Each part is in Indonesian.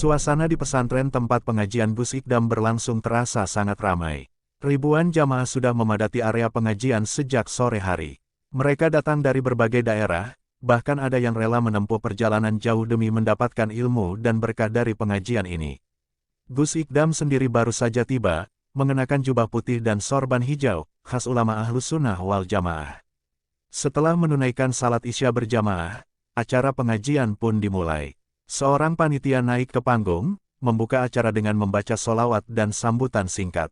Suasana di pesantren tempat pengajian Gus Ikdam berlangsung terasa sangat ramai. Ribuan jamaah sudah memadati area pengajian sejak sore hari. Mereka datang dari berbagai daerah, bahkan ada yang rela menempuh perjalanan jauh demi mendapatkan ilmu dan berkah dari pengajian ini. Gus Ikdam sendiri baru saja tiba, mengenakan jubah putih dan sorban hijau, khas ulama Ahlus Sunnah wal Jamaah. Setelah menunaikan salat Isya berjamaah, acara pengajian pun dimulai. Seorang panitia naik ke panggung, membuka acara dengan membaca sholawat dan sambutan singkat.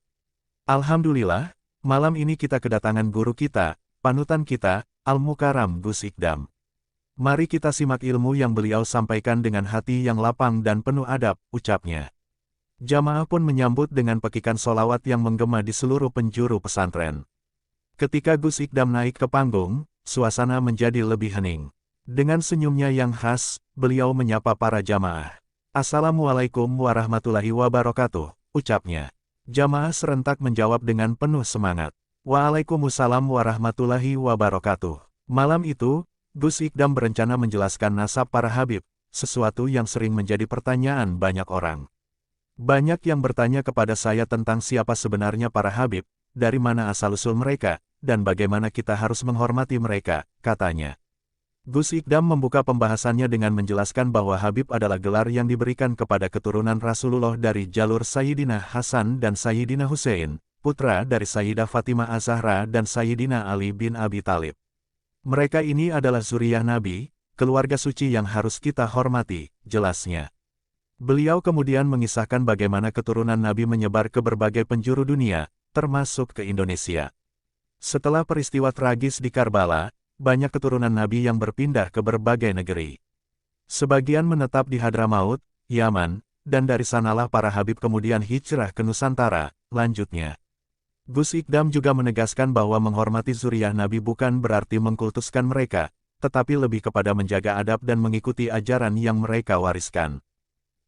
Alhamdulillah, malam ini kita kedatangan guru kita, panutan kita, Al-Mukarram Gus Ikdam. Mari kita simak ilmu yang beliau sampaikan dengan hati yang lapang dan penuh adab, ucapnya. Jamaah pun menyambut dengan pekikan sholawat yang menggema di seluruh penjuru pesantren. Ketika Gus Ikdam naik ke panggung, suasana menjadi lebih hening. Dengan senyumnya yang khas, beliau menyapa para jamaah. Assalamualaikum warahmatullahi wabarakatuh, ucapnya. Jamaah serentak menjawab dengan penuh semangat. Waalaikumsalam warahmatullahi wabarakatuh. Malam itu, Gus Ikdam berencana menjelaskan nasab para habib, sesuatu yang sering menjadi pertanyaan banyak orang. Banyak yang bertanya kepada saya tentang siapa sebenarnya para habib, dari mana asal-usul mereka, dan bagaimana kita harus menghormati mereka, katanya. Gus Ikdam membuka pembahasannya dengan menjelaskan bahwa Habib adalah gelar yang diberikan kepada keturunan Rasulullah dari jalur Sayyidina Hasan dan Sayyidina Hussein, putra dari Sayyidah Fatimah Az-Zahra dan Sayyidina Ali bin Abi Thalib. Mereka ini adalah zuriyah Nabi, keluarga suci yang harus kita hormati, jelasnya. Beliau kemudian mengisahkan bagaimana keturunan Nabi menyebar ke berbagai penjuru dunia, termasuk ke Indonesia. Setelah peristiwa tragis di Karbala, banyak keturunan Nabi yang berpindah ke berbagai negeri. Sebagian menetap di Hadramaut, Yaman, dan dari sanalah para habib kemudian hijrah ke Nusantara, lanjutnya. Gus Ikdam juga menegaskan bahwa menghormati zuriyah Nabi bukan berarti mengkultuskan mereka, tetapi lebih kepada menjaga adab dan mengikuti ajaran yang mereka wariskan.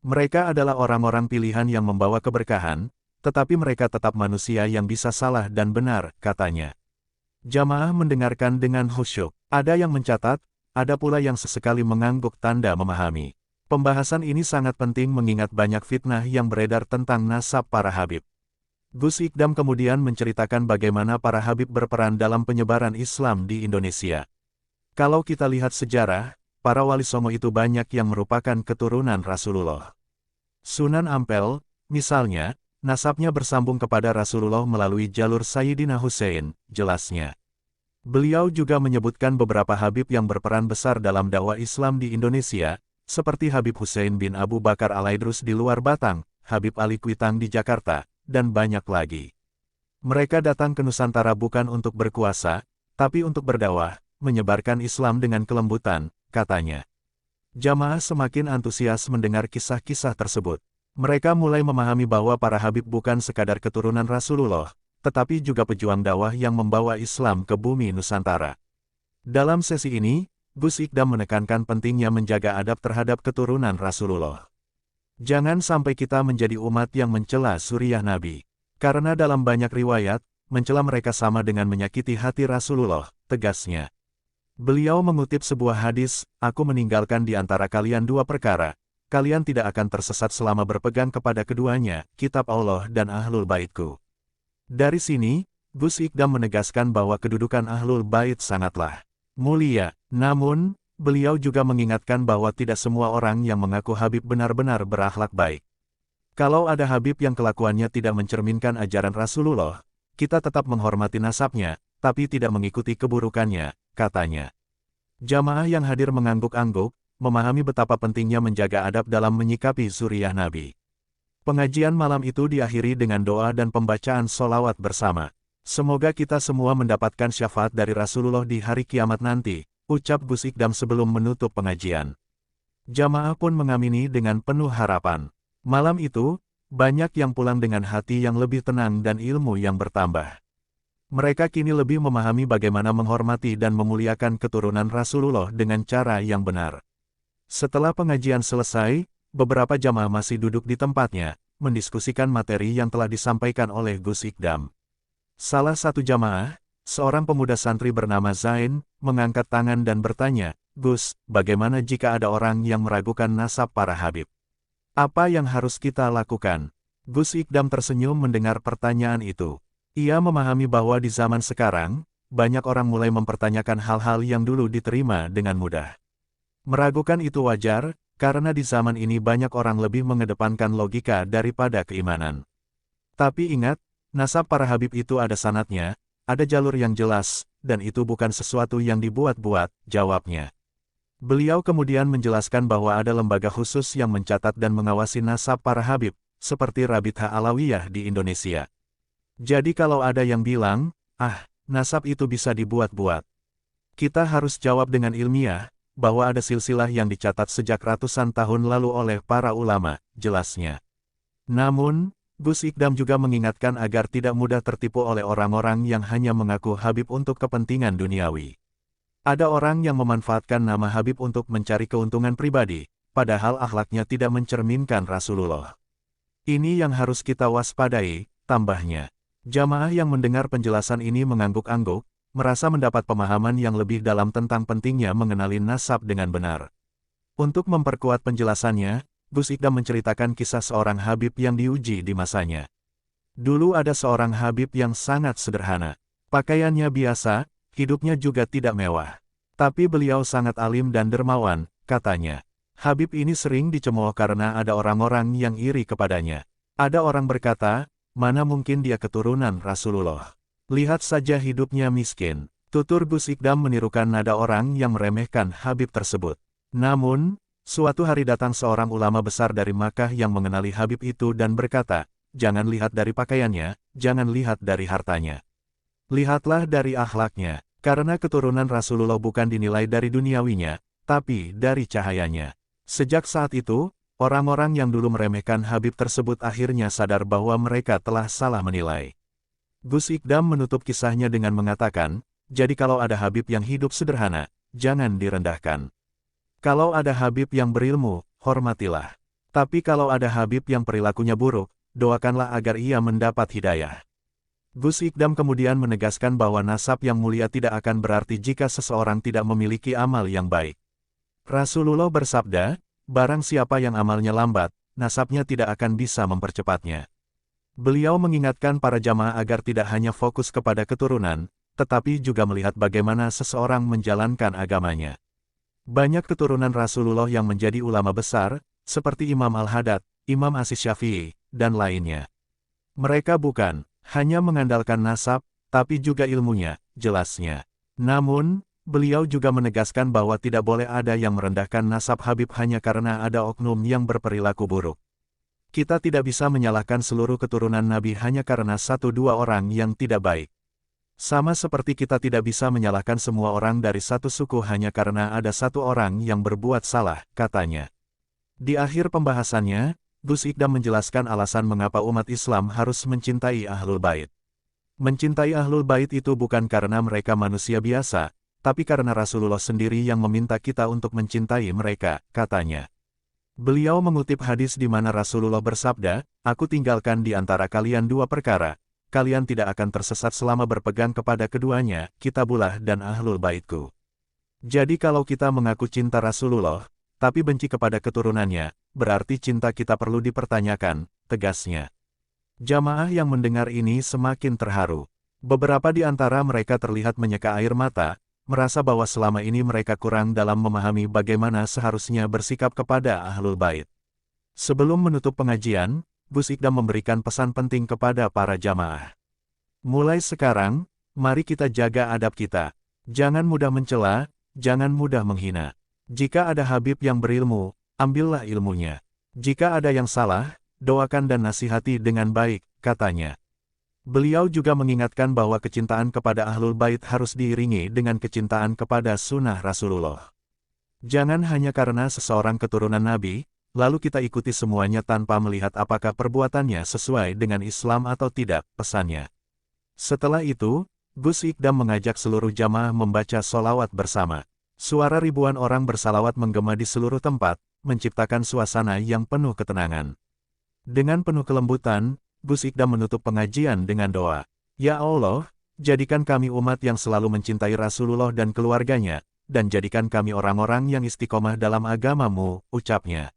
Mereka adalah orang-orang pilihan yang membawa keberkahan, tetapi mereka tetap manusia yang bisa salah dan benar, katanya. Jamaah mendengarkan dengan khusyuk. Ada yang mencatat, ada pula yang sesekali mengangguk tanda memahami. Pembahasan ini sangat penting mengingat banyak fitnah yang beredar tentang nasab para habib. Gus Ikdam kemudian menceritakan bagaimana para habib berperan dalam penyebaran Islam di Indonesia. Kalau kita lihat sejarah, para wali songo itu banyak yang merupakan keturunan Rasulullah. Sunan Ampel, misalnya, nasabnya bersambung kepada Rasulullah melalui jalur Sayyidina Hussein, jelasnya. Beliau juga menyebutkan beberapa habib yang berperan besar dalam dakwah Islam di Indonesia, seperti Habib Hussein bin Abu Bakar Al-Aidrus di luar Batang, Habib Ali Kuitang di Jakarta, dan banyak lagi. Mereka datang ke Nusantara bukan untuk berkuasa, tapi untuk berdakwah, menyebarkan Islam dengan kelembutan, katanya. Jamaah semakin antusias mendengar kisah-kisah tersebut. Mereka mulai memahami bahwa para habib bukan sekadar keturunan Rasulullah, tetapi juga pejuang dakwah yang membawa Islam ke bumi Nusantara. Dalam sesi ini, Gus Ikdam menekankan pentingnya menjaga adab terhadap keturunan Rasulullah. Jangan sampai kita menjadi umat yang mencela zuriyah Nabi. Karena dalam banyak riwayat, mencela mereka sama dengan menyakiti hati Rasulullah, tegasnya. Beliau mengutip sebuah hadis, "Aku meninggalkan di antara kalian dua perkara. Kalian tidak akan tersesat selama berpegang kepada keduanya, kitab Allah dan Ahlul Baitku." Dari sini, Gus Ikdam menegaskan bahwa kedudukan Ahlul Bait sangatlah mulia. Namun, beliau juga mengingatkan bahwa tidak semua orang yang mengaku habib benar-benar berakhlak baik. Kalau ada habib yang kelakuannya tidak mencerminkan ajaran Rasulullah, kita tetap menghormati nasabnya, tapi tidak mengikuti keburukannya, katanya. Jamaah yang hadir mengangguk-angguk, memahami betapa pentingnya menjaga adab dalam menyikapi zuriyah Nabi. Pengajian malam itu diakhiri dengan doa dan pembacaan sholawat bersama. Semoga kita semua mendapatkan syafaat dari Rasulullah di hari kiamat nanti, ucap Gus Ikdam sebelum menutup pengajian. Jamaah pun mengamini dengan penuh harapan. Malam itu, banyak yang pulang dengan hati yang lebih tenang dan ilmu yang bertambah. Mereka kini lebih memahami bagaimana menghormati dan memuliakan keturunan Rasulullah dengan cara yang benar. Setelah pengajian selesai, beberapa jamaah masih duduk di tempatnya, mendiskusikan materi yang telah disampaikan oleh Gus Ikdam. Salah satu jamaah, seorang pemuda santri bernama Zain, mengangkat tangan dan bertanya, "Gus, bagaimana jika ada orang yang meragukan nasab para habib?" Apa yang harus kita lakukan? Gus Ikdam tersenyum mendengar pertanyaan itu. Ia memahami bahwa di zaman sekarang, banyak orang mulai mempertanyakan hal-hal yang dulu diterima dengan mudah. Meragukan itu wajar, karena di zaman ini banyak orang lebih mengedepankan logika daripada keimanan. Tapi ingat, nasab para habib itu ada sanadnya, ada jalur yang jelas, dan itu bukan sesuatu yang dibuat-buat, jawabnya. Beliau kemudian menjelaskan bahwa ada lembaga khusus yang mencatat dan mengawasi nasab para habib, seperti Rabitha Alawiyah di Indonesia. Jadi kalau ada yang bilang, nasab itu bisa dibuat-buat. Kita harus jawab dengan ilmiah, bahwa ada silsilah yang dicatat sejak ratusan tahun lalu oleh para ulama, jelasnya. Namun, Gus Ikdam juga mengingatkan agar tidak mudah tertipu oleh orang-orang yang hanya mengaku Habib untuk kepentingan duniawi. Ada orang yang memanfaatkan nama Habib untuk mencari keuntungan pribadi, padahal akhlaknya tidak mencerminkan Rasulullah. Ini yang harus kita waspadai, tambahnya. Jamaah yang mendengar penjelasan ini mengangguk-angguk, merasa mendapat pemahaman yang lebih dalam tentang pentingnya mengenali nasab dengan benar. Untuk memperkuat penjelasannya, Gus Ikdam menceritakan kisah seorang Habib yang diuji di masanya. Dulu ada seorang Habib yang sangat sederhana. Pakaiannya biasa, hidupnya juga tidak mewah. Tapi beliau sangat alim dan dermawan, katanya. Habib ini sering dicemooh karena ada orang-orang yang iri kepadanya. Ada orang berkata, mana mungkin dia keturunan Rasulullah. Lihat saja hidupnya miskin. Tutur Gus Ikdam menirukan nada orang yang meremehkan Habib tersebut. Namun, suatu hari datang seorang ulama besar dari Makkah yang mengenali Habib itu dan berkata, jangan lihat dari pakaiannya, jangan lihat dari hartanya. Lihatlah dari akhlaknya, karena keturunan Rasulullah bukan dinilai dari duniawinya, tapi dari cahayanya. Sejak saat itu, orang-orang yang dulu meremehkan Habib tersebut akhirnya sadar bahwa mereka telah salah menilai. Gus Ikdam menutup kisahnya dengan mengatakan, jadi kalau ada Habib yang hidup sederhana, jangan direndahkan. Kalau ada Habib yang berilmu, hormatilah. Tapi kalau ada Habib yang perilakunya buruk, doakanlah agar ia mendapat hidayah. Gus Ikdam kemudian menegaskan bahwa nasab yang mulia tidak akan berarti jika seseorang tidak memiliki amal yang baik. Rasulullah bersabda, barang siapa yang amalnya lambat, nasabnya tidak akan bisa mempercepatnya. Beliau mengingatkan para jamaah agar tidak hanya fokus kepada keturunan, tetapi juga melihat bagaimana seseorang menjalankan agamanya. Banyak keturunan Rasulullah yang menjadi ulama besar, seperti Imam Al-Haddad, Imam Asy-Syafi'i, dan lainnya. Mereka bukan hanya mengandalkan nasab, tapi juga ilmunya, jelasnya. Namun, beliau juga menegaskan bahwa tidak boleh ada yang merendahkan nasab Habib hanya karena ada oknum yang berperilaku buruk. Kita tidak bisa menyalahkan seluruh keturunan Nabi hanya karena 1-2 orang yang tidak baik. Sama seperti kita tidak bisa menyalahkan semua orang dari satu suku hanya karena ada satu orang yang berbuat salah, katanya. Di akhir pembahasannya, Gus Ikdam menjelaskan alasan mengapa umat Islam harus mencintai Ahlul Bait. Mencintai Ahlul Bait itu bukan karena mereka manusia biasa, tapi karena Rasulullah sendiri yang meminta kita untuk mencintai mereka, katanya. Beliau mengutip hadis di mana Rasulullah bersabda, aku tinggalkan di antara kalian 2 perkara. Kalian tidak akan tersesat selama berpegang kepada keduanya, Kitabullah dan Ahlul Baitku. Jadi kalau kita mengaku cinta Rasulullah, tapi benci kepada keturunannya, berarti cinta kita perlu dipertanyakan, tegasnya. Jamaah yang mendengar ini semakin terharu. Beberapa di antara mereka terlihat menyeka air mata, merasa bahwa selama ini mereka kurang dalam memahami bagaimana seharusnya bersikap kepada Ahlul Bait. Sebelum menutup pengajian, Gus Ikdam memberikan pesan penting kepada para jamaah. Mulai sekarang, mari kita jaga adab kita. Jangan mudah mencela, jangan mudah menghina. Jika ada Habib yang berilmu, ambillah ilmunya. Jika ada yang salah, doakan dan nasihati dengan baik, katanya. Beliau juga mengingatkan bahwa kecintaan kepada Ahlul Bait harus diiringi dengan kecintaan kepada sunnah Rasulullah. Jangan hanya karena seseorang keturunan Nabi, lalu kita ikuti semuanya tanpa melihat apakah perbuatannya sesuai dengan Islam atau tidak, pesannya. Setelah itu, Gus Ikdam mengajak seluruh jamaah membaca sholawat bersama. Suara ribuan orang bersalawat menggema di seluruh tempat, menciptakan suasana yang penuh ketenangan. Dengan penuh kelembutan, Gus Ikdam menutup pengajian dengan doa. Ya Allah, jadikan kami umat yang selalu mencintai Rasulullah dan keluarganya, dan jadikan kami orang-orang yang istiqomah dalam agamamu, ucapnya.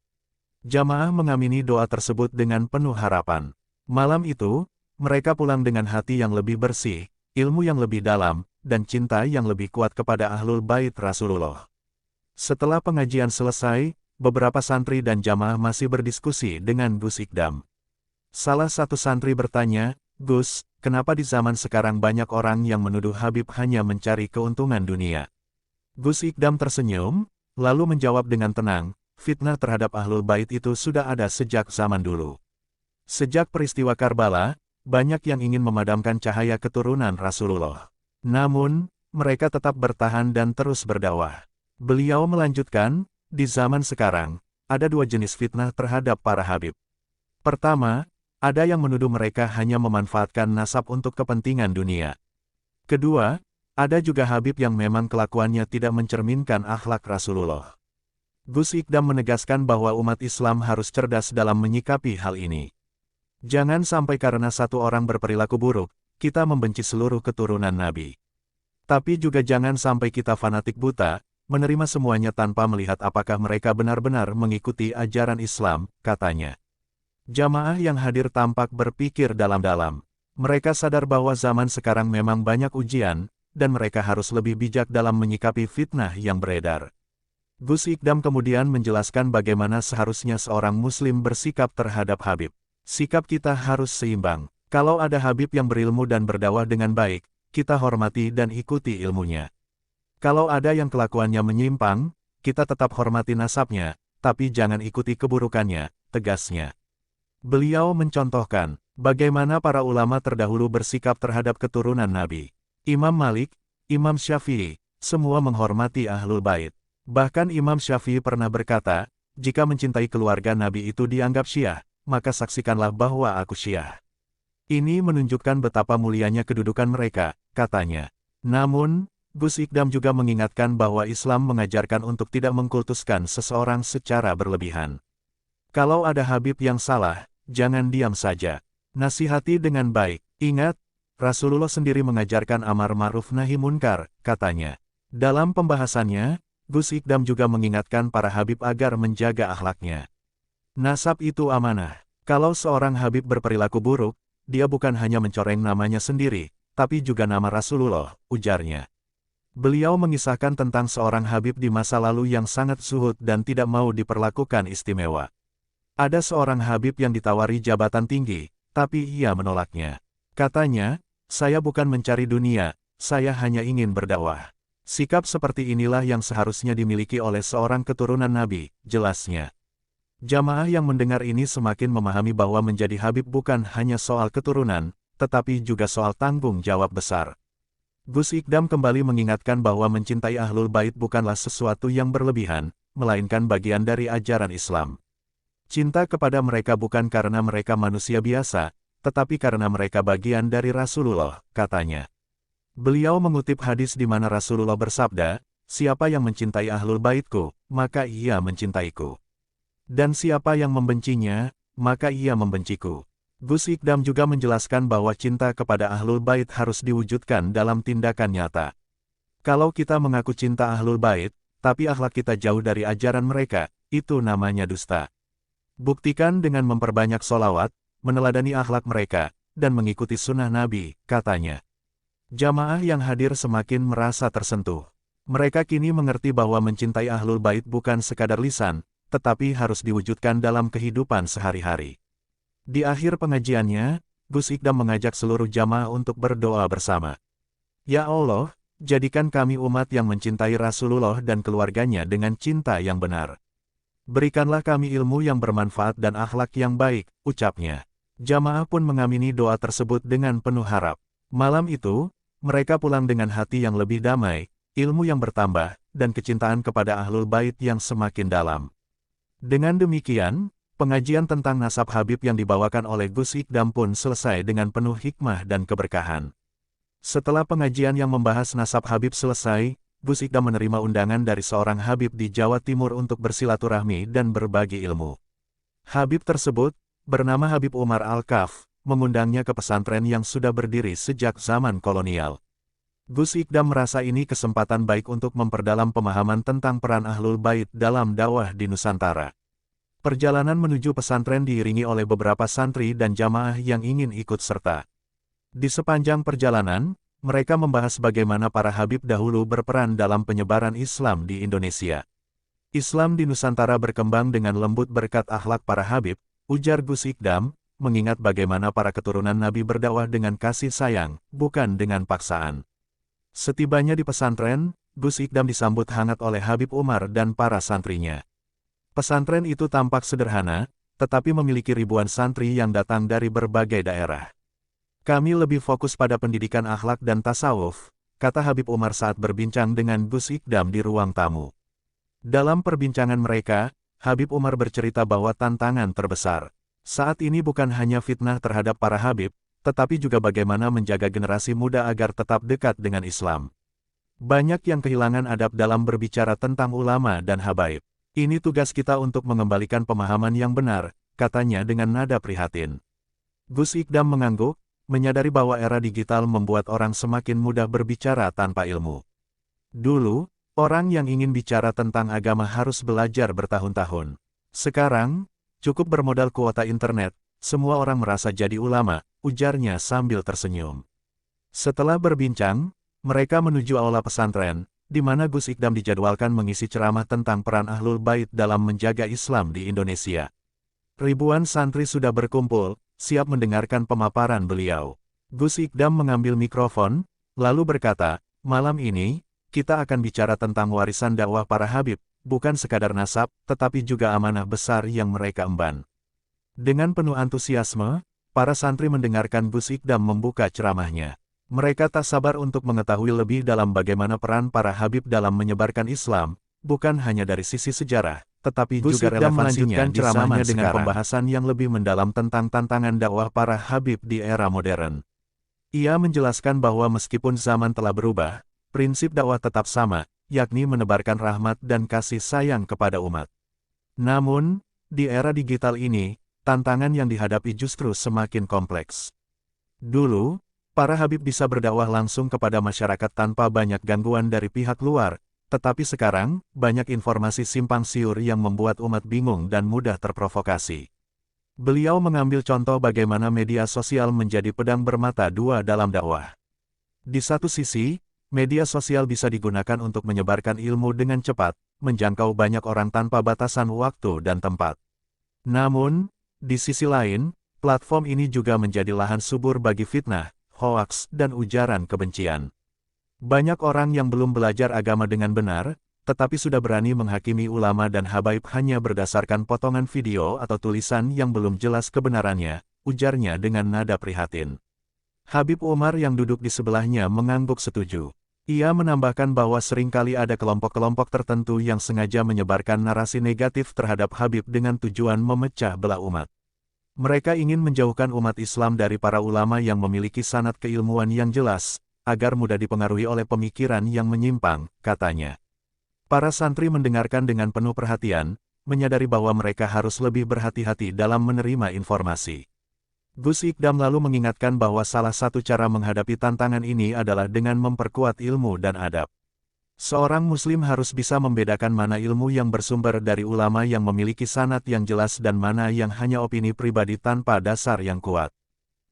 Jamaah mengamini doa tersebut dengan penuh harapan. Malam itu, mereka pulang dengan hati yang lebih bersih, ilmu yang lebih dalam, dan cinta yang lebih kuat kepada Ahlul Bait Rasulullah. Setelah pengajian selesai, beberapa santri dan jamaah masih berdiskusi dengan Gus Ikdam. Salah satu santri bertanya, "Gus, kenapa di zaman sekarang banyak orang yang menuduh Habib hanya mencari keuntungan dunia?" Gus Ikdam tersenyum, lalu menjawab dengan tenang, "Fitnah terhadap Ahlul Bait itu sudah ada sejak zaman dulu. Sejak peristiwa Karbala, banyak yang ingin memadamkan cahaya keturunan Rasulullah. Namun, mereka tetap bertahan dan terus berdakwah." Beliau melanjutkan, "Di zaman sekarang, ada dua jenis fitnah terhadap para Habib. Pertama, ada yang menuduh mereka hanya memanfaatkan nasab untuk kepentingan dunia. Kedua, ada juga Habib yang memang kelakuannya tidak mencerminkan akhlak Rasulullah." Gus Ikdam menegaskan bahwa umat Islam harus cerdas dalam menyikapi hal ini. Jangan sampai karena satu orang berperilaku buruk, kita membenci seluruh keturunan Nabi. Tapi juga jangan sampai kita fanatik buta, menerima semuanya tanpa melihat apakah mereka benar-benar mengikuti ajaran Islam, katanya. Jamaah yang hadir tampak berpikir dalam-dalam. Mereka sadar bahwa zaman sekarang memang banyak ujian, dan mereka harus lebih bijak dalam menyikapi fitnah yang beredar. Gus Ikdam kemudian menjelaskan bagaimana seharusnya seorang Muslim bersikap terhadap Habib. Sikap kita harus seimbang. Kalau ada Habib yang berilmu dan berdakwah dengan baik, kita hormati dan ikuti ilmunya. Kalau ada yang kelakuannya menyimpang, kita tetap hormati nasabnya, tapi jangan ikuti keburukannya, tegasnya. Beliau mencontohkan, bagaimana para ulama terdahulu bersikap terhadap keturunan Nabi. Imam Malik, Imam Syafi'i, semua menghormati Ahlul Bait. Bahkan Imam Syafi'i pernah berkata, "Jika mencintai keluarga Nabi itu dianggap Syiah, maka saksikanlah bahwa aku Syiah." Ini menunjukkan betapa mulianya kedudukan mereka, katanya. Namun, Gus Ikdam juga mengingatkan bahwa Islam mengajarkan untuk tidak mengkultuskan seseorang secara berlebihan. Kalau ada Habib yang salah, jangan diam saja. Nasihati dengan baik. Ingat, Rasulullah sendiri mengajarkan amar ma'ruf nahi munkar, katanya. Dalam pembahasannya, Gus Ikdam juga mengingatkan para Habib agar menjaga akhlaknya. Nasab itu amanah. Kalau seorang Habib berperilaku buruk, dia bukan hanya mencoreng namanya sendiri, tapi juga nama Rasulullah, ujarnya. Beliau mengisahkan tentang seorang Habib di masa lalu yang sangat zuhud dan tidak mau diperlakukan istimewa. Ada seorang Habib yang ditawari jabatan tinggi, tapi ia menolaknya. Katanya, "Saya bukan mencari dunia, saya hanya ingin berdakwah." Sikap seperti inilah yang seharusnya dimiliki oleh seorang keturunan Nabi, jelasnya. Jamaah yang mendengar ini semakin memahami bahwa menjadi Habib bukan hanya soal keturunan, tetapi juga soal tanggung jawab besar. Gus Ikdam kembali mengingatkan bahwa mencintai Ahlul Bait bukanlah sesuatu yang berlebihan, melainkan bagian dari ajaran Islam. Cinta kepada mereka bukan karena mereka manusia biasa, tetapi karena mereka bagian dari Rasulullah, katanya. Beliau mengutip hadis di mana Rasulullah bersabda, "Siapa yang mencintai Ahlul Baitku, maka ia mencintaiku. Dan siapa yang membencinya, maka ia membenciku." Gus Ikdam juga menjelaskan bahwa cinta kepada Ahlul Bait harus diwujudkan dalam tindakan nyata. Kalau kita mengaku cinta Ahlul Bait, tapi akhlak kita jauh dari ajaran mereka, itu namanya dusta. Buktikan dengan memperbanyak sholawat, meneladani akhlak mereka, dan mengikuti sunnah Nabi, katanya. Jamaah yang hadir semakin merasa tersentuh. Mereka kini mengerti bahwa mencintai Ahlul Bait bukan sekadar lisan, tetapi harus diwujudkan dalam kehidupan sehari-hari. Di akhir pengajiannya, Gus Ikdam mengajak seluruh jamaah untuk berdoa bersama. "Ya Allah, jadikan kami umat yang mencintai Rasulullah dan keluarganya dengan cinta yang benar. Berikanlah kami ilmu yang bermanfaat dan akhlak yang baik," ucapnya. Jamaah pun mengamini doa tersebut dengan penuh harap. Malam itu, mereka pulang dengan hati yang lebih damai, ilmu yang bertambah, dan kecintaan kepada Ahlul Bait yang semakin dalam. Dengan demikian, pengajian tentang nasab Habib yang dibawakan oleh Gus Ikdam pun selesai dengan penuh hikmah dan keberkahan. Setelah pengajian yang membahas nasab Habib selesai, Gus Ikdam menerima undangan dari seorang Habib di Jawa Timur untuk bersilaturahmi dan berbagi ilmu. Habib tersebut, bernama Habib Umar Al-Kaf, mengundangnya ke pesantren yang sudah berdiri sejak zaman kolonial. Gus Ikdam merasa ini kesempatan baik untuk memperdalam pemahaman tentang peran Ahlul Bait dalam dakwah di Nusantara. Perjalanan menuju pesantren diiringi oleh beberapa santri dan jamaah yang ingin ikut serta. Di sepanjang perjalanan, mereka membahas bagaimana para habib dahulu berperan dalam penyebaran Islam di Indonesia. Islam di Nusantara berkembang dengan lembut berkat akhlak para habib, ujar Gus Ikdam, mengingat bagaimana para keturunan Nabi berdakwah dengan kasih sayang, bukan dengan paksaan. Setibanya di pesantren, Gus Ikdam disambut hangat oleh Habib Umar dan para santrinya. Pesantren itu tampak sederhana, tetapi memiliki ribuan santri yang datang dari berbagai daerah. Kami lebih fokus pada pendidikan akhlak dan tasawuf, kata Habib Umar saat berbincang dengan Gus Ikdam di ruang tamu. Dalam perbincangan mereka, Habib Umar bercerita bahwa tantangan terbesar saat ini bukan hanya fitnah terhadap para habib, tetapi juga bagaimana menjaga generasi muda agar tetap dekat dengan Islam. Banyak yang kehilangan adab dalam berbicara tentang ulama dan habaib. Ini tugas kita untuk mengembalikan pemahaman yang benar, katanya dengan nada prihatin. Gus Ikdam mengangguk, menyadari bahwa era digital membuat orang semakin mudah berbicara tanpa ilmu. Dulu, orang yang ingin bicara tentang agama harus belajar bertahun-tahun. Sekarang, cukup bermodal kuota internet, semua orang merasa jadi ulama, ujarnya sambil tersenyum. Setelah berbincang, mereka menuju aula pesantren, di mana Gus Ikdam dijadwalkan mengisi ceramah tentang peran Ahlul Bait dalam menjaga Islam di Indonesia. Ribuan santri sudah berkumpul, siap mendengarkan pemaparan beliau. Gus Ikdam mengambil mikrofon, lalu berkata, "Malam ini, kita akan bicara tentang warisan dakwah para habib, bukan sekadar nasab, tetapi juga amanah besar yang mereka emban." Dengan penuh antusiasme, para santri mendengarkan Gus Ikdam membuka ceramahnya. Mereka tak sabar untuk mengetahui lebih dalam bagaimana peran para habib dalam menyebarkan Islam, bukan hanya dari sisi sejarah, tetapi juga relevansinya di zaman sekarang. Dengan pembahasan yang lebih mendalam tentang tantangan dakwah para habib di era modern. Ia menjelaskan bahwa meskipun zaman telah berubah, prinsip dakwah tetap sama, yakni menebarkan rahmat dan kasih sayang kepada umat. Namun, di era digital ini, tantangan yang dihadapi justru semakin kompleks. Dulu, para habib bisa berdakwah langsung kepada masyarakat tanpa banyak gangguan dari pihak luar, tetapi sekarang, banyak informasi simpang siur yang membuat umat bingung dan mudah terprovokasi. Beliau mengambil contoh bagaimana media sosial menjadi pedang bermata dua dalam dakwah. Di satu sisi, media sosial bisa digunakan untuk menyebarkan ilmu dengan cepat, menjangkau banyak orang tanpa batasan waktu dan tempat. Namun, di sisi lain, platform ini juga menjadi lahan subur bagi fitnah, hoaks, dan ujaran kebencian. Banyak orang yang belum belajar agama dengan benar, tetapi sudah berani menghakimi ulama dan habaib hanya berdasarkan potongan video atau tulisan yang belum jelas kebenarannya, ujarnya dengan nada prihatin. Habib Umar yang duduk di sebelahnya mengangguk setuju. Ia menambahkan bahwa seringkali ada kelompok-kelompok tertentu yang sengaja menyebarkan narasi negatif terhadap habib dengan tujuan memecah belah umat. Mereka ingin menjauhkan umat Islam dari para ulama yang memiliki sanad keilmuan yang jelas, agar mudah dipengaruhi oleh pemikiran yang menyimpang, katanya. Para santri mendengarkan dengan penuh perhatian, menyadari bahwa mereka harus lebih berhati-hati dalam menerima informasi. Gus Ikdam lalu mengingatkan bahwa salah satu cara menghadapi tantangan ini adalah dengan memperkuat ilmu dan adab. Seorang muslim harus bisa membedakan mana ilmu yang bersumber dari ulama yang memiliki sanad yang jelas dan mana yang hanya opini pribadi tanpa dasar yang kuat.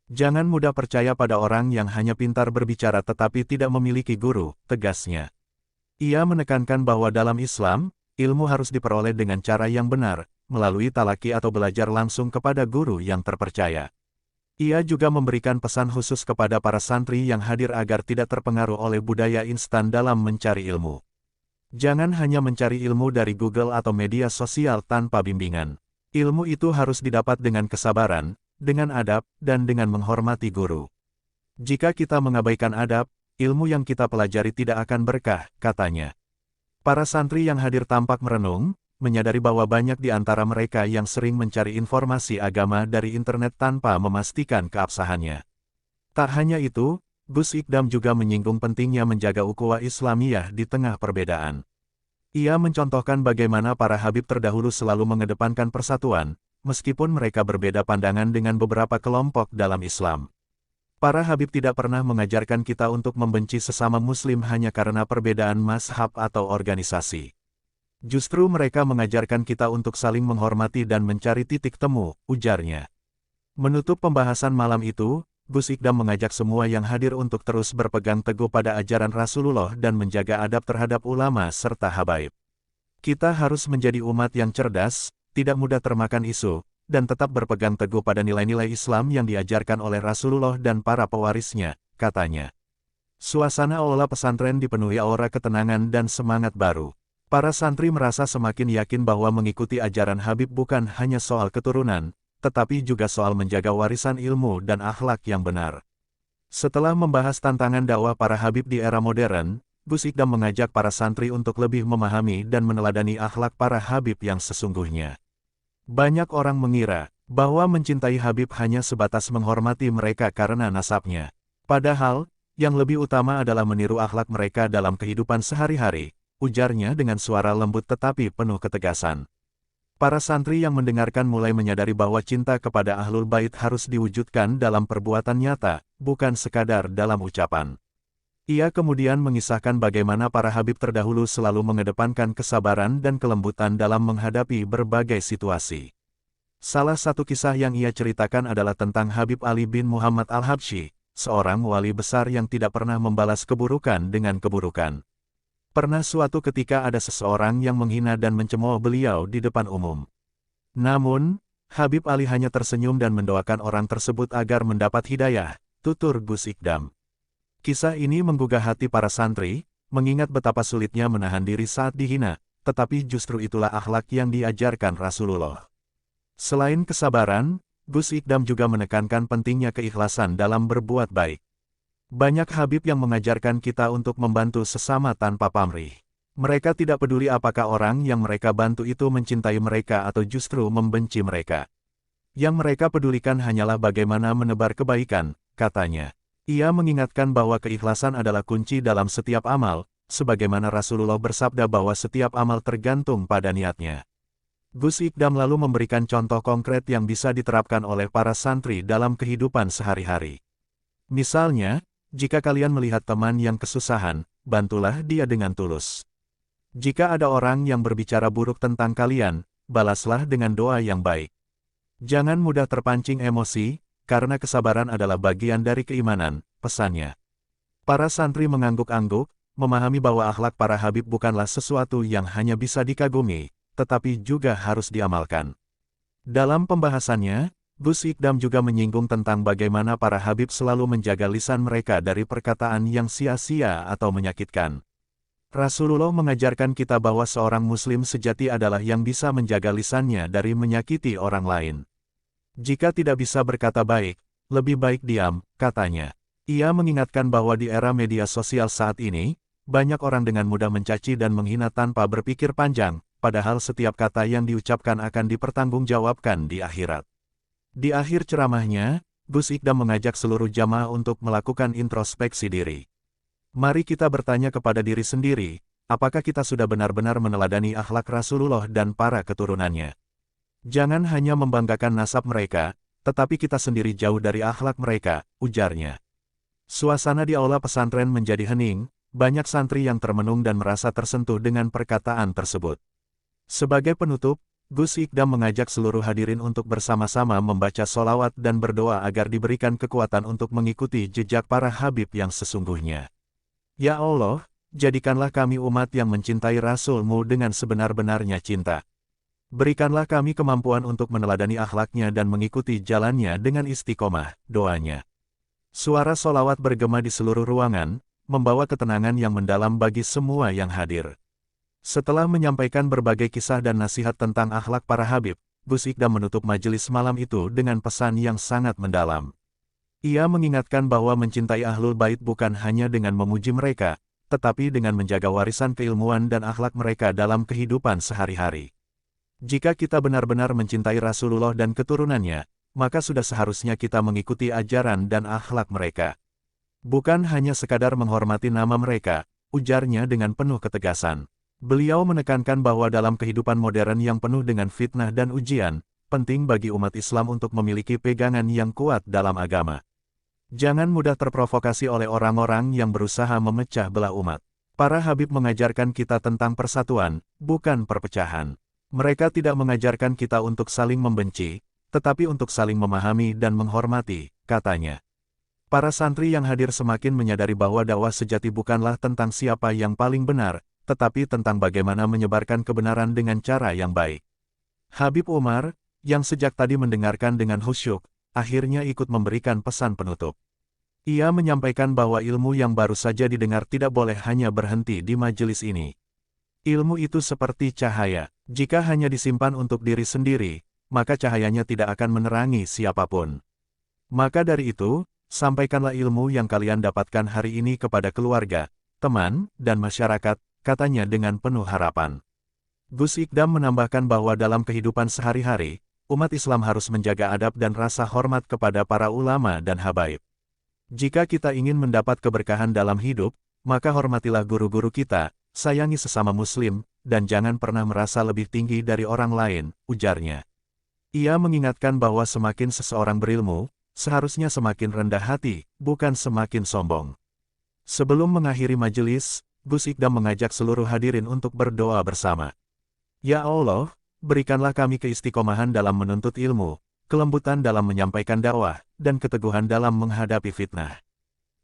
Jangan mudah percaya pada orang yang hanya pintar berbicara tetapi tidak memiliki guru, tegasnya. Ia menekankan bahwa dalam Islam, ilmu harus diperoleh dengan cara yang benar, melalui talaki atau belajar langsung kepada guru yang terpercaya. Ia juga memberikan pesan khusus kepada para santri yang hadir agar tidak terpengaruh oleh budaya instan dalam mencari ilmu. Jangan hanya mencari ilmu dari Google atau media sosial tanpa bimbingan. Ilmu itu harus didapat dengan kesabaran, dengan adab, dan dengan menghormati guru. Jika kita mengabaikan adab, ilmu yang kita pelajari tidak akan berkah, katanya. Para santri yang hadir tampak merenung, menyadari bahwa banyak di antara mereka yang sering mencari informasi agama dari internet tanpa memastikan keabsahannya. Tak hanya itu, Gus Ikdam juga menyinggung pentingnya menjaga ukhuwah Islamiyah di tengah perbedaan. Ia mencontohkan bagaimana para habib terdahulu selalu mengedepankan persatuan, meskipun mereka berbeda pandangan dengan beberapa kelompok dalam Islam. Para habib tidak pernah mengajarkan kita untuk membenci sesama muslim hanya karena perbedaan mazhab atau organisasi. Justru mereka mengajarkan kita untuk saling menghormati dan mencari titik temu, ujarnya. Menutup pembahasan malam itu, Gus Ikdam mengajak semua yang hadir untuk terus berpegang teguh pada ajaran Rasulullah dan menjaga adab terhadap ulama serta habaib. Kita harus menjadi umat yang cerdas, tidak mudah termakan isu, dan tetap berpegang teguh pada nilai-nilai Islam yang diajarkan oleh Rasulullah dan para pewarisnya, katanya. Suasana aula pesantren dipenuhi aura ketenangan dan semangat baru. Para santri merasa semakin yakin bahwa mengikuti ajaran Habib bukan hanya soal keturunan, tetapi juga soal menjaga warisan ilmu dan akhlak yang benar. Setelah membahas tantangan dakwah para Habib di era modern, Gus Ikdam mengajak para santri untuk lebih memahami dan meneladani akhlak para Habib yang sesungguhnya. Banyak orang mengira bahwa mencintai Habib hanya sebatas menghormati mereka karena nasabnya. Padahal, yang lebih utama adalah meniru akhlak mereka dalam kehidupan sehari-hari, ujarnya dengan suara lembut tetapi penuh ketegasan. Para santri yang mendengarkan mulai menyadari bahwa cinta kepada Ahlul Bait harus diwujudkan dalam perbuatan nyata, bukan sekadar dalam ucapan. Ia kemudian mengisahkan bagaimana para Habib terdahulu selalu mengedepankan kesabaran dan kelembutan dalam menghadapi berbagai situasi. Salah satu kisah yang ia ceritakan adalah tentang Habib Ali bin Muhammad Al-Habsyi, seorang wali besar yang tidak pernah membalas keburukan dengan keburukan. Pernah suatu ketika ada seseorang yang menghina dan mencemooh beliau di depan umum. Namun, Habib Ali hanya tersenyum dan mendoakan orang tersebut agar mendapat hidayah, tutur Gus Ikdam. Kisah ini menggugah hati para santri, mengingat betapa sulitnya menahan diri saat dihina, tetapi justru itulah akhlak yang diajarkan Rasulullah. Selain kesabaran, Gus Ikdam juga menekankan pentingnya keikhlasan dalam berbuat baik. Banyak Habib yang mengajarkan kita untuk membantu sesama tanpa pamrih. Mereka tidak peduli apakah orang yang mereka bantu itu mencintai mereka atau justru membenci mereka. Yang mereka pedulikan hanyalah bagaimana menebar kebaikan, katanya. Ia mengingatkan bahwa keikhlasan adalah kunci dalam setiap amal, sebagaimana Rasulullah bersabda bahwa setiap amal tergantung pada niatnya. Gus Ikdam lalu memberikan contoh konkret yang bisa diterapkan oleh para santri dalam kehidupan sehari-hari. Misalnya, jika kalian melihat teman yang kesusahan, bantulah dia dengan tulus. Jika ada orang yang berbicara buruk tentang kalian, balaslah dengan doa yang baik. Jangan mudah terpancing emosi, karena kesabaran adalah bagian dari keimanan, pesannya. Para santri mengangguk-angguk, memahami bahwa akhlak para Habib bukanlah sesuatu yang hanya bisa dikagumi, tetapi juga harus diamalkan. Dalam pembahasannya, Gus Ikdam juga menyinggung tentang bagaimana para Habib selalu menjaga lisan mereka dari perkataan yang sia-sia atau menyakitkan. Rasulullah mengajarkan kita bahwa seorang Muslim sejati adalah yang bisa menjaga lisannya dari menyakiti orang lain. Jika tidak bisa berkata baik, lebih baik diam, katanya. Ia mengingatkan bahwa di era media sosial saat ini, banyak orang dengan mudah mencaci dan menghina tanpa berpikir panjang, padahal setiap kata yang diucapkan akan dipertanggungjawabkan di akhirat. Di akhir ceramahnya, Gus Ikdam mengajak seluruh jamaah untuk melakukan introspeksi diri. Mari kita bertanya kepada diri sendiri, apakah kita sudah benar-benar meneladani akhlak Rasulullah dan para keturunannya? Jangan hanya membanggakan nasab mereka, tetapi kita sendiri jauh dari akhlak mereka, ujarnya. Suasana di aula pesantren menjadi hening, banyak santri yang termenung dan merasa tersentuh dengan perkataan tersebut. Sebagai penutup, Gus Ikdam mengajak seluruh hadirin untuk bersama-sama membaca sholawat dan berdoa agar diberikan kekuatan untuk mengikuti jejak para Habib yang sesungguhnya. Ya Allah, jadikanlah kami umat yang mencintai Rasul-Mu dengan sebenar-benarnya cinta. Berikanlah kami kemampuan untuk meneladani akhlaknya dan mengikuti jalannya dengan istiqomah, doanya. Suara sholawat bergema di seluruh ruangan, membawa ketenangan yang mendalam bagi semua yang hadir. Setelah menyampaikan berbagai kisah dan nasihat tentang akhlak para Habib, Gus Ikdam menutup majelis malam itu dengan pesan yang sangat mendalam. Ia mengingatkan bahwa mencintai Ahlul Bait bukan hanya dengan memuji mereka, tetapi dengan menjaga warisan keilmuan dan akhlak mereka dalam kehidupan sehari-hari. Jika kita benar-benar mencintai Rasulullah dan keturunannya, maka sudah seharusnya kita mengikuti ajaran dan akhlak mereka. Bukan hanya sekadar menghormati nama mereka, ujarnya dengan penuh ketegasan. Beliau menekankan bahwa dalam kehidupan modern yang penuh dengan fitnah dan ujian, penting bagi umat Islam untuk memiliki pegangan yang kuat dalam agama. Jangan mudah terprovokasi oleh orang-orang yang berusaha memecah belah umat. Para habib mengajarkan kita tentang persatuan, bukan perpecahan. Mereka tidak mengajarkan kita untuk saling membenci, tetapi untuk saling memahami dan menghormati, katanya. Para santri yang hadir semakin menyadari bahwa dakwah sejati bukanlah tentang siapa yang paling benar, tetapi tentang bagaimana menyebarkan kebenaran dengan cara yang baik. Habib Umar, yang sejak tadi mendengarkan dengan khusyuk, akhirnya ikut memberikan pesan penutup. Ia menyampaikan bahwa ilmu yang baru saja didengar tidak boleh hanya berhenti di majelis ini. Ilmu itu seperti cahaya, jika hanya disimpan untuk diri sendiri, maka cahayanya tidak akan menerangi siapapun. Maka dari itu, sampaikanlah ilmu yang kalian dapatkan hari ini kepada keluarga, teman, dan masyarakat, katanya dengan penuh harapan. Gus Ikdam menambahkan bahwa dalam kehidupan sehari-hari, umat Islam harus menjaga adab dan rasa hormat kepada para ulama dan habaib. Jika kita ingin mendapat keberkahan dalam hidup, maka hormatilah guru-guru kita, sayangi sesama muslim, dan jangan pernah merasa lebih tinggi dari orang lain, ujarnya. Ia mengingatkan bahwa semakin seseorang berilmu, seharusnya semakin rendah hati, bukan semakin sombong. Sebelum mengakhiri majelis, Gus Ikdam mengajak seluruh hadirin untuk berdoa bersama. Ya Allah, berikanlah kami keistiqomahan dalam menuntut ilmu, kelembutan dalam menyampaikan dakwah, dan keteguhan dalam menghadapi fitnah.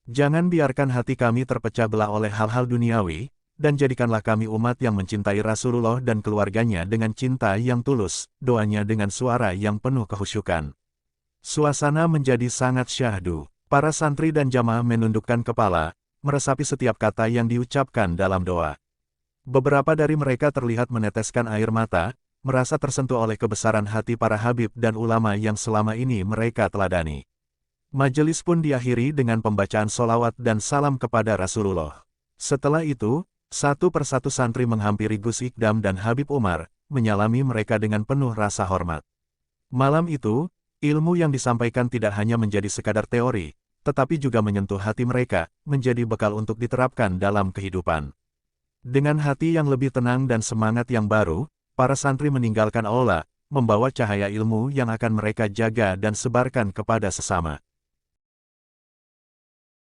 Jangan biarkan hati kami terpecah belah oleh hal-hal duniawi, dan jadikanlah kami umat yang mencintai Rasulullah dan keluarganya dengan cinta yang tulus, doanya dengan suara yang penuh kehusyukan. Suasana menjadi sangat syahdu. Para santri dan jamaah menundukkan kepala, meresapi setiap kata yang diucapkan dalam doa. Beberapa dari mereka terlihat meneteskan air mata, merasa tersentuh oleh kebesaran hati para habib dan ulama yang selama ini mereka teladani. Majelis pun diakhiri dengan pembacaan solawat dan salam kepada Rasulullah. Setelah itu, satu persatu santri menghampiri Gus Ikdam dan Habib Umar, menyalami mereka dengan penuh rasa hormat. Malam itu, ilmu yang disampaikan tidak hanya menjadi sekadar teori, tetapi juga menyentuh hati mereka, menjadi bekal untuk diterapkan dalam kehidupan. Dengan hati yang lebih tenang dan semangat yang baru, para santri meninggalkan aula, membawa cahaya ilmu yang akan mereka jaga dan sebarkan kepada sesama.